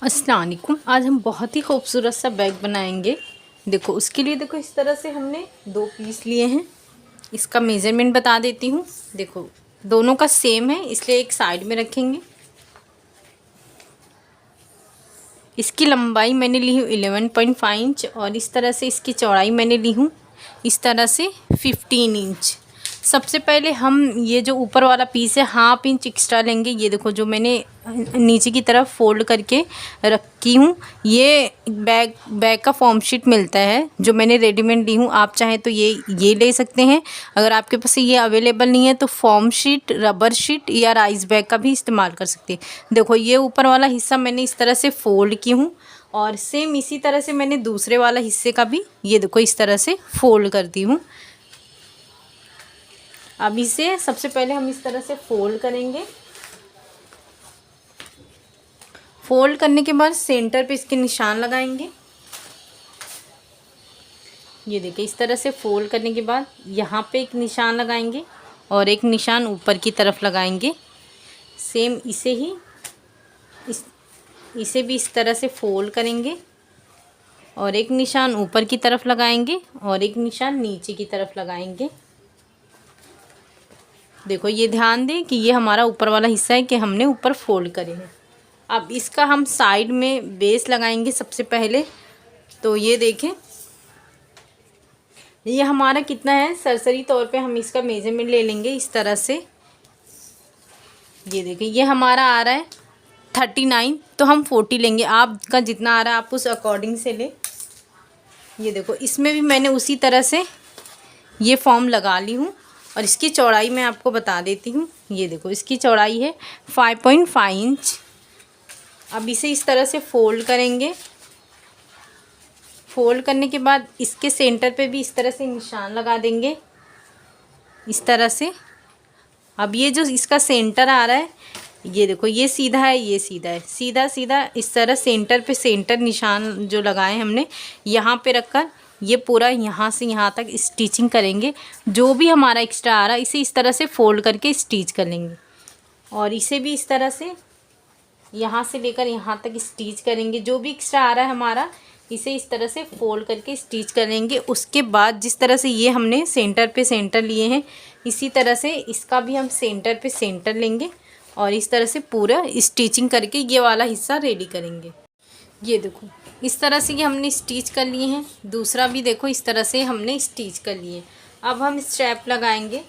अस्सलाम वालेकुम। आज हम बहुत ही खूबसूरत सा बैग बनाएंगे। देखो उसके लिए देखो इस तरह से हमने 2 पीस लिए हैं। इसका मेज़रमेंट बता देती हूँ। देखो दोनों का सेम है, इसलिए एक साइड में रखेंगे। इसकी लंबाई मैंने ली हूँ 11.5 इंच और इस तरह से इसकी चौड़ाई मैंने ली हूँ इस तरह से 15 इंच। सबसे पहले हम ये जो ऊपर वाला पीस है 1/2 इंच एक्स्ट्रा लेंगे। ये देखो जो मैंने नीचे की तरफ फोल्ड करके रखी हूँ। ये बैग का फॉर्म शीट मिलता है जो मैंने रेडीमेड ली हूँ। आप चाहें तो ये ले सकते हैं। अगर आपके पास ये अवेलेबल नहीं है तो फॉर्म शीट, रबर शीट या राइस बैग का भी इस्तेमाल कर सकते हैं। देखो ये ऊपर वाला हिस्सा मैंने इस तरह से फोल्ड की हूँ और सेम इसी तरह से मैंने दूसरे वाला हिस्से का भी ये देखो इस तरह से फोल्ड कर दी हूँ। अब इसे सबसे पहले हम इस तरह से फोल्ड करेंगे। फोल्ड करने के बाद सेंटर पे इसके निशान लगाएंगे। ये देखिए इस तरह से फोल्ड करने के बाद यहाँ पे एक निशान लगाएंगे और एक निशान ऊपर की तरफ लगाएंगे। सेम इसे भी इस तरह से फोल्ड करेंगे और एक निशान ऊपर की तरफ लगाएंगे और एक निशान नीचे की तरफ लगाएंगे। देखो ये ध्यान दें कि ये हमारा ऊपर वाला हिस्सा है कि हमने ऊपर फोल्ड करे हैं। अब इसका हम साइड में बेस लगाएंगे सबसे पहले। तो ये देखें ये हमारा कितना है, सरसरी तौर पे हम इसका मेजरमेंट ले लेंगे इस तरह से। ये देखें ये हमारा आ रहा है 39, तो हम 40 लेंगे। आपका जितना आ रहा है आप उस अकॉर्डिंग से लें। ये देखो इसमें भी मैंने उसी तरह से ये फॉर्म लगा ली हूँ और इसकी चौड़ाई मैं आपको बता देती हूँ। ये देखो इसकी चौड़ाई है 5.5 इंच। अब इसे इस तरह से फोल्ड करेंगे। फोल्ड करने के बाद इसके सेंटर पे भी इस तरह से निशान लगा देंगे इस तरह से। अब ये जो इसका सेंटर आ रहा है ये देखो ये सीधा है, ये सीधा है, सीधा सीधा इस तरह सेंटर पे सेंटर निशान जो लगाए हमने यहाँ पे रखकर ये पूरा यहाँ से यहाँ तक स्टिचिंग करेंगे। जो भी हमारा एक्स्ट्रा आ रहा है इसे इस तरह से फोल्ड करके स्टिच कर लेंगे और इसे भी इस तरह से यहाँ से लेकर यहाँ तक स्टिच करेंगे। जो भी एक्स्ट्रा आ रहा है हमारा इसे इस तरह से फोल्ड करके स्टिच करेंगे। उसके बाद जिस तरह से ये हमने सेंटर पे सेंटर लिए हैं इसी तरह से इसका भी हम सेंटर पे सेंटर लेंगे और इस तरह से पूरा स्टिचिंग करके ये वाला हिस्सा रेडी करेंगे। ये देखो इस तरह से ये हमने स्टिच कर लिए हैं। दूसरा भी देखो इस तरह से हमने स्टिच कर लिए। अब हम स्ट्रैप लगाएंगे।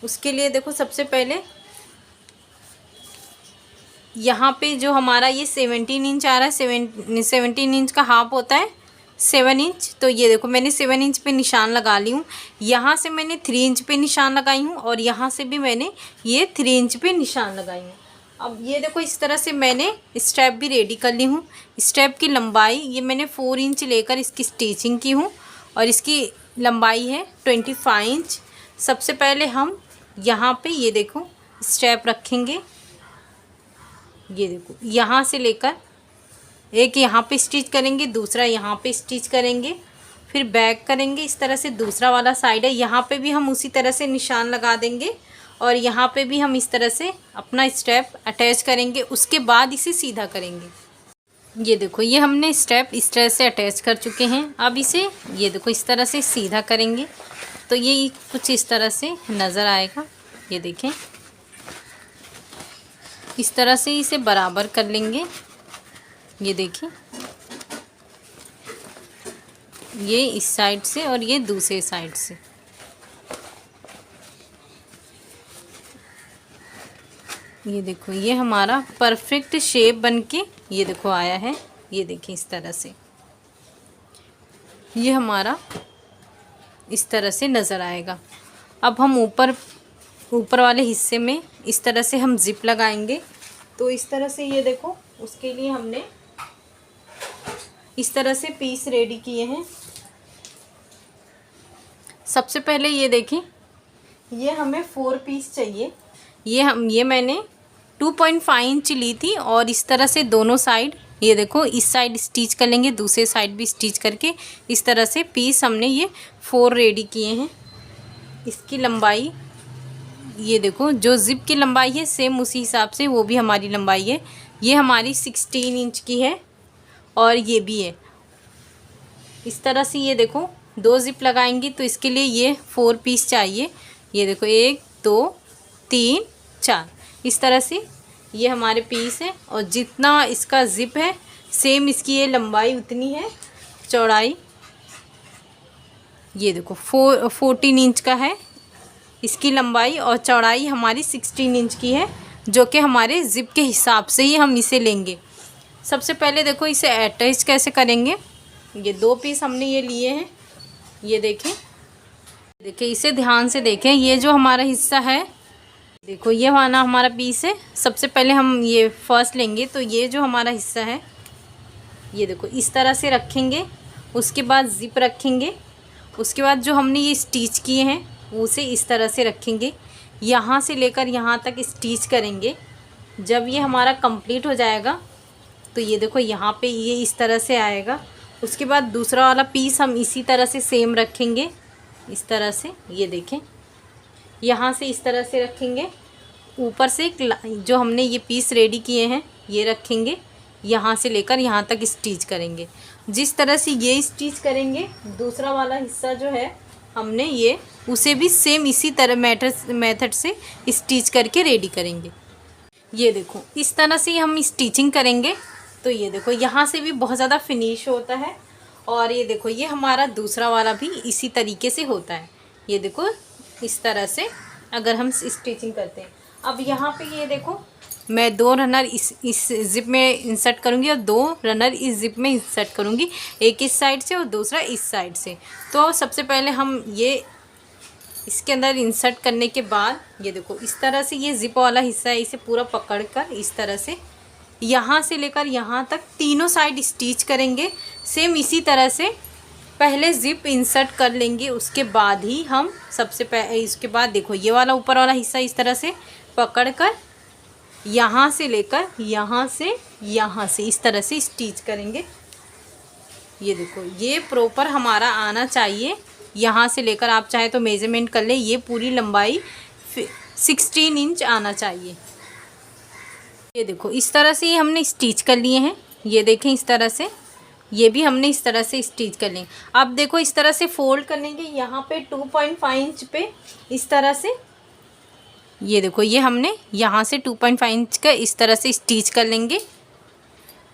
उसके लिए देखो सबसे पहले यहाँ पे जो हमारा ये 17 इंच आ रहा है, 17 इंच का हाफ होता है 7 इंच। तो ये देखो मैंने 7 इंच पे निशान लगा ली हूँ। यहाँ से मैंने 3 इंच पे निशान लगाई हूँ और यहाँ से भी मैंने ये 3 इंच पे निशान लगाई हूँ। अब ये देखो इस तरह से मैंने स्टेप भी रेडी कर ली हूँ। स्टेप की लंबाई ये मैंने 4 इंच लेकर इसकी स्टिचिंग की हूँ और इसकी लंबाई है 25 इंच। सबसे पहले हम यहाँ पे ये देखो स्टेप रखेंगे। ये देखो यहाँ से लेकर एक यहाँ पे स्टिच करेंगे, दूसरा यहाँ पे स्टिच करेंगे, फिर बैक करेंगे। इस तरह से दूसरा वाला साइड है यहाँ पे भी हम उसी तरह से निशान लगा देंगे और यहाँ पे भी हम इस तरह से अपना स्टेप अटैच करेंगे। उसके बाद इसे सीधा करेंगे। ये देखो ये हमने स्टेप इस तरह से अटैच कर चुके हैं। अब इसे ये देखो इस तरह से सीधा करेंगे तो ये कुछ इस तरह से नज़र आएगा। ये देखें इस तरह से इसे बराबर कर लेंगे। ये देखिए ये इस साइड से और ये दूसरे साइड से। ये देखो ये हमारा परफेक्ट शेप बनके ये देखो आया है। ये देखिए इस तरह से ये हमारा इस तरह से नज़र आएगा। अब हम ऊपर वाले हिस्से में इस तरह से हम जिप लगाएंगे। तो इस तरह से ये देखो उसके लिए हमने इस तरह से पीस रेडी किए हैं। सबसे पहले ये देखें ये हमें 4 पीस चाहिए। ये मैंने 2.5 इंच ली थी और इस तरह से दोनों साइड ये देखो इस साइड स्टिच कर लेंगे, दूसरे साइड भी स्टिच करके इस तरह से पीस हमने ये 4 रेडी किए हैं। इसकी लंबाई ये देखो जो जिप की लंबाई है सेम उसी हिसाब से वो भी हमारी लंबाई है। ये हमारी 16 इंच की है और ये भी है। इस तरह से ये देखो 2 ज़िप लगाएंगी तो इसके लिए ये 4 पीस चाहिए। ये देखो 1 2 3 4 इस तरह से ये हमारे पीस है। और जितना इसका ज़िप है सेम इसकी ये लंबाई उतनी है, चौड़ाई ये देखो 14 इंच का है इसकी लंबाई और चौड़ाई हमारी 16 इंच की है, जो कि हमारे ज़िप के हिसाब से ही हम इसे लेंगे। सबसे पहले देखो इसे अटैच कैसे करेंगे। ये 2 पीस हमने ये लिए हैं, ये देखें इसे ध्यान से देखें। ये जो हमारा हिस्सा है देखो ये वाला हमारा पीस है। सबसे पहले हम ये फर्स्ट लेंगे तो ये जो हमारा हिस्सा है ये देखो इस तरह से रखेंगे। उसके बाद ज़िप रखेंगे। उसके बाद जो हमने ये स्टिच किए हैं उसे इस तरह से रखेंगे। यहाँ से लेकर यहाँ तक स्टिच करेंगे। जब ये हमारा कंप्लीट हो जाएगा तो ये देखो यहाँ पे ये इस तरह से आएगा। उसके बाद दूसरा वाला पीस हम इसी तरह से सेम रखेंगे, इस तरह से ये देखें यहाँ से इस तरह से रखेंगे। ऊपर से जो हमने ये पीस रेडी किए हैं ये रखेंगे। यहाँ से लेकर यहाँ तक स्टिच करेंगे। जिस तरह से ये स्टिच करेंगे दूसरा वाला हिस्सा जो है हमने ये उसे भी सेम इसी तरह मेथड से स्टिच करके रेडी करेंगे। ये देखो इस तरह से हम स्टिचिंग करेंगे तो ये देखो यहाँ से भी बहुत ज़्यादा फिनिश होता है। और ये देखो ये हमारा दूसरा वाला भी इसी तरीके से होता है। ये देखो इस तरह से अगर हम स्टिचिंग करते हैं। अब यहाँ पे ये देखो मैं 2 रनर इस ज़िप में इंसर्ट करूँगी और 2 रनर इस ज़िप में इंसर्ट करूँगी, एक इस साइड से और दूसरा इस साइड से। तो सबसे पहले हम ये इसके अंदर इंसर्ट करने के बाद ये देखो इस तरह से ये ज़िप वाला हिस्सा है, इसे पूरा पकड़कर इस तरह से यहाँ से लेकर यहाँ तक तीनों साइड स्टिच करेंगे। सेम इसी तरह से पहले ज़िप इंसर्ट कर लेंगे। उसके बाद ही हम इसके बाद देखो ये वाला ऊपर वाला हिस्सा इस तरह से पकड़कर यहाँ से लेकर यहाँ से इस तरह से स्टिच करेंगे। ये देखो ये प्रॉपर हमारा आना चाहिए। यहाँ से लेकर आप चाहे तो मेज़रमेंट कर लें, ये पूरी लंबाई 16 इंच आना चाहिए। ये देखो इस तरह से ये हमने स्टिच कर लिए हैं। ये देखें इस तरह से ये भी हमने इस तरह से स्टिच कर लें। अब देखो इस तरह से फोल्ड कर लेंगे यहाँ पे 2.5 इंच पे इस तरह से। ये देखो ये हमने यहाँ से 2.5 इंच का इस तरह से स्टिच कर लेंगे।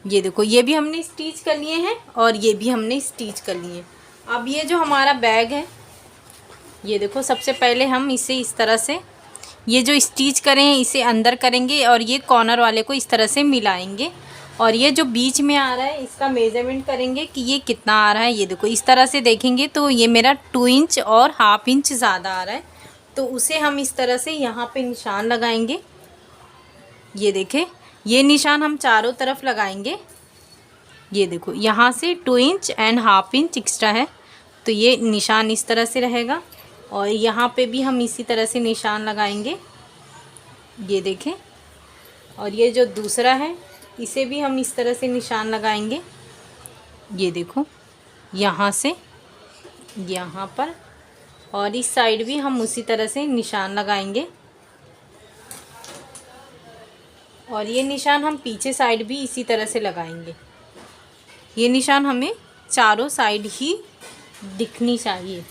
ये देखो ये भी हमने स्टिच कर लिए हैं और ये भी हमने स्टिच कर लिए हैं। अब ये जो हमारा बैग है ये देखो सबसे पहले हम इसे इस तरह से ये जो स्टिच करें हैं इसे अंदर करेंगे और ये कॉर्नर वाले को इस तरह से मिलाएंगे। और ये जो बीच में आ रहा है इसका मेज़रमेंट करेंगे कि ये कितना आ रहा है। ये देखो इस तरह से देखेंगे तो ये मेरा 2 इंच और ½ इंच ज़्यादा आ रहा है, तो उसे हम इस तरह से यहाँ पे निशान लगाएंगे। ये देखें ये निशान हम चारों तरफ लगाएंगे। ये देखो यहाँ से 2 इंच एंड ½ इंच एक्स्ट्रा है, तो ये निशान इस तरह से रहेगा। और यहाँ पे भी हम इसी तरह से निशान लगाएंगे। ये देखें और ये जो दूसरा है इसे भी हम इस तरह से निशान लगाएंगे। ये देखो यहाँ से यहाँ पर, और इस साइड भी हम उसी तरह से निशान लगाएंगे। और ये निशान हम पीछे साइड भी इसी तरह से लगाएंगे। ये निशान हमें चारों साइड ही दिखनी चाहिए।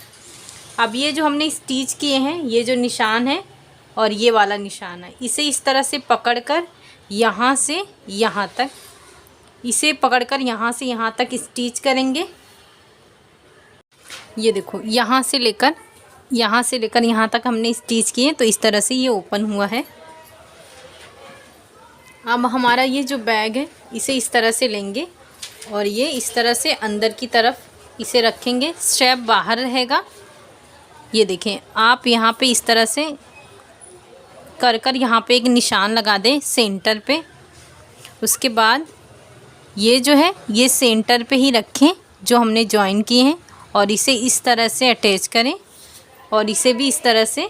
अब ये जो हमने स्टिच किए हैं ये जो निशान है और ये वाला निशान है, इसे इस तरह से पकड़कर यहाँ से यहाँ तक, इसे पकड़कर यहाँ से यहाँ तक स्टिच करेंगे। ये देखो यहाँ से लेकर यहाँ तक हमने स्टिच किए, तो इस तरह से ये ओपन हुआ है। अब हमारा ये जो बैग है इसे इस तरह से लेंगे और ये इस तरह से अंदर की तरफ इसे रखेंगे, स्ट्रैप बाहर रहेगा। ये देखें आप यहाँ पे इस तरह से कर यहाँ पे एक निशान लगा दें सेंटर पे। उसके बाद ये जो है ये सेंटर पे ही रखें जो हमने जॉइन किए हैं, और इसे इस तरह से अटैच करें और इसे भी इस तरह से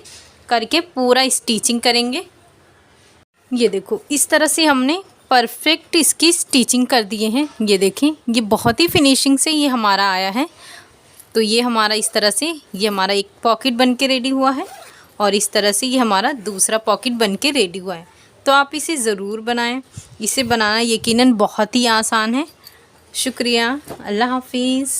करके पूरा स्टिचिंग करेंगे। ये देखो इस तरह से हमने परफेक्ट इसकी स्टिचिंग कर दिए हैं। ये देखें ये बहुत ही फिनिशिंग से ये हमारा आया है। तो ये हमारा इस तरह से ये हमारा एक पॉकेट बन के रेडी हुआ है और इस तरह से ये हमारा दूसरा पॉकेट बन के रेडी हुआ है। तो तो आप इसे ज़रूर बनाएं। इसे बनाना यकीनन बहुत ही आसान है। शुक्रिया। अल्लाह हाफिज़।